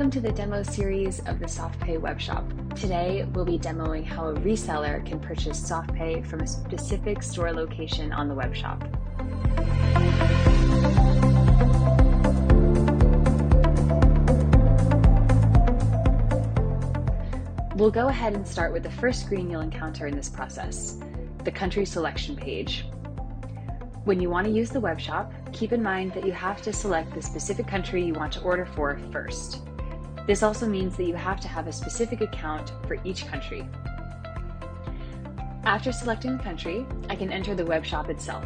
Welcome to the demo series of the Softpay webshop. Today, we'll be demoing how a reseller can purchase Softpay from a specific store location on the webshop. We'll go ahead and start with the first screen you'll encounter in this process, the country selection page. When you want to use the webshop, keep in mind that you have to select the specific country you want to order for first. This also means that you have to have a specific account for each country. After selecting the country, I can enter the webshop itself.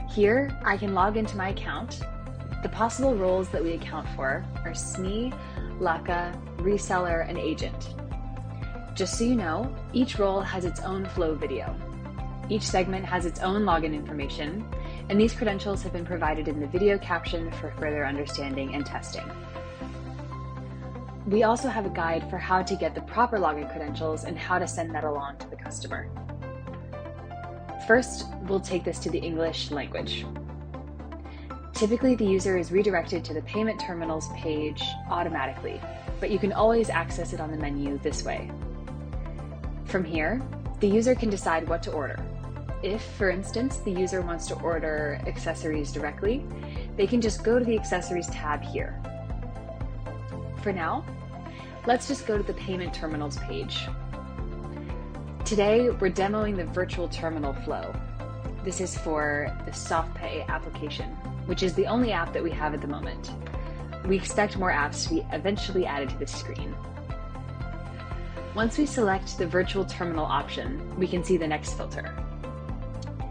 Here, I can log into my account. The possible roles that we account for are SME, LACA, reseller, and agent. Just so you know, each role has its own flow video. Each segment has its own login information, and these credentials have been provided in the video caption for further understanding and testing. We also have a guide for how to get the proper login credentials and how to send that along to the customer. First, we'll take this to the English language. Typically, the user is redirected to the payment terminals page automatically, but you can always access it on the menu this way. From here, the user can decide what to order. If, for instance, the user wants to order accessories directly, they can just go to the Accessories tab here. For now, let's just go to the Payment Terminals page. Today, we're demoing the virtual terminal flow. This is for the Softpay application, which is the only app that we have at the moment. We expect more apps to be eventually added to this screen. Once we select the virtual terminal option, we can see the next filter.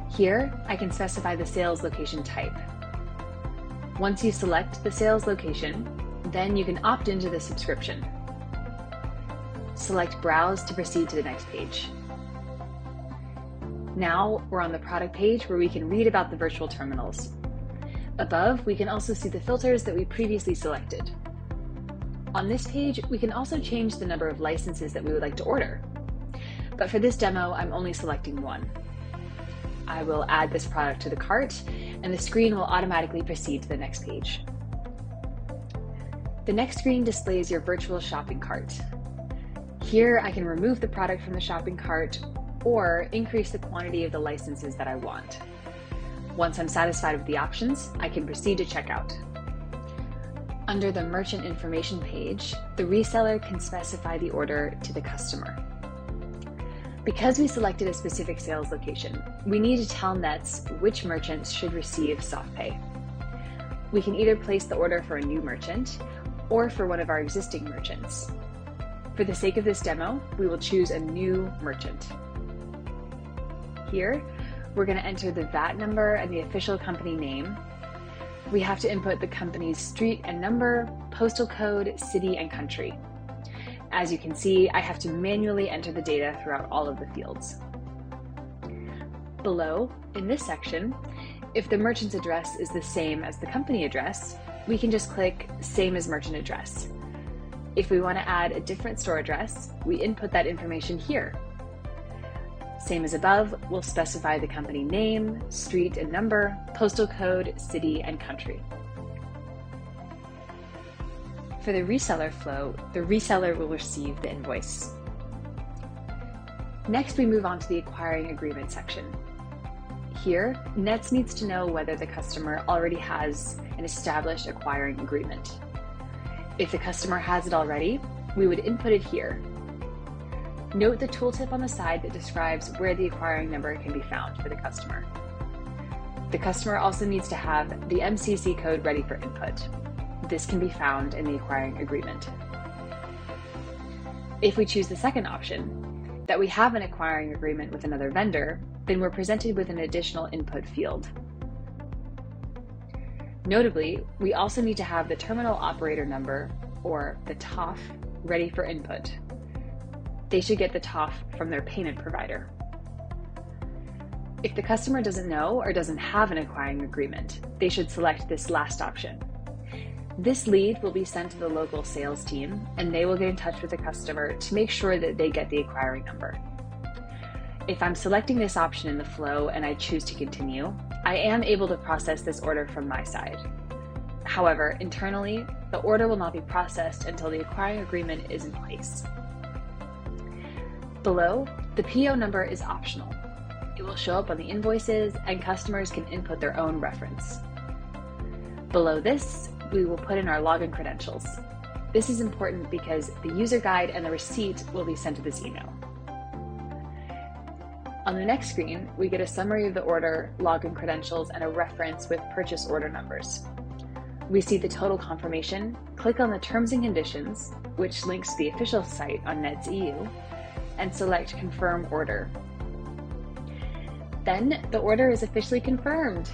Here, I can specify the sales location type. Once you select the sales location, then you can opt into the subscription. Select Browse to proceed to the next page. Now we're on the product page where we can read about the virtual terminals. Above, we can also see the filters that we previously selected. On this page, we can also change the number of licenses that we would like to order. But for this demo, I'm only selecting one. I will add this product to the cart, and the screen will automatically proceed to the next page. The next screen displays your virtual shopping cart. Here, I can remove the product from the shopping cart or increase the quantity of the licenses that I want. Once I'm satisfied with the options, I can proceed to checkout. Under the Merchant Information page, the reseller can specify the order to the customer. Because we selected a specific sales location, we need to tell Nets which merchants should receive Softpay. We can either place the order for a new merchant or for one of our existing merchants. For the sake of this demo, we will choose a new merchant. Here, we're going to enter the VAT number and the official company name. We have to input the company's street and number, postal code, city, and country. As you can see, I have to manually enter the data throughout all of the fields. Below, in this section, if the merchant's address is the same as the company address, we can just click Same as Merchant Address. If we want to add a different store address, we input that information here. Same as above, we'll specify the company name, street and number, postal code, city, and country. For the reseller flow, the reseller will receive the invoice. Next, we move on to the acquiring agreement section. Here, Nets needs to know whether the customer already has an established acquiring agreement. If the customer has it already, we would input it here. Note the tooltip on the side that describes where the acquiring number can be found for the customer. The customer also needs to have the MCC code ready for input. This can be found in the acquiring agreement. If we choose the second option, that we have an acquiring agreement with another vendor, then we're presented with an additional input field. Notably, we also need to have the terminal operator number, or the TOF, ready for input. They should get the TOF from their payment provider. If the customer doesn't know or doesn't have an acquiring agreement, they should select this last option. This lead will be sent to the local sales team, and they will get in touch with the customer to make sure that they get the acquiring number. If I'm selecting this option in the flow and I choose to continue, I am able to process this order from my side. However, internally, the order will not be processed until the acquiring agreement is in place. Below, the PO number is optional. It will show up on the invoices and customers can input their own reference. Below this, we will put in our login credentials. This is important because the user guide and the receipt will be sent to this email. On the next screen, we get a summary of the order, login credentials, and a reference with purchase order numbers. We see the total confirmation, click on the terms and conditions, which links to the official site on NEDS EU, and select Confirm Order. Then the order is officially confirmed.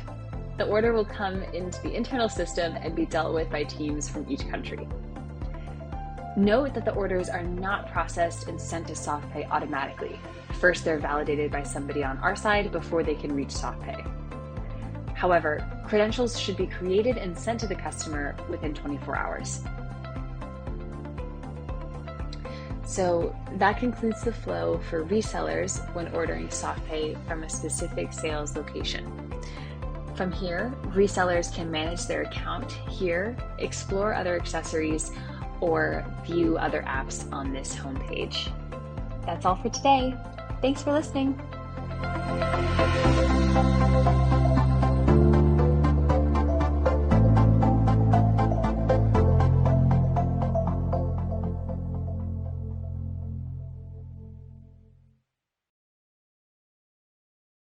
The order will come into the internal system and be dealt with by teams from each country. Note that the orders are not processed and sent to Softpay automatically. First, they're validated by somebody on our side before they can reach Softpay. However, credentials should be created and sent to the customer within 24 hours. So that concludes the flow for resellers when ordering Softpay from a specific sales location. From here, resellers can manage their account here, explore other accessories, or view other apps on this homepage. That's all for today. Thanks for listening.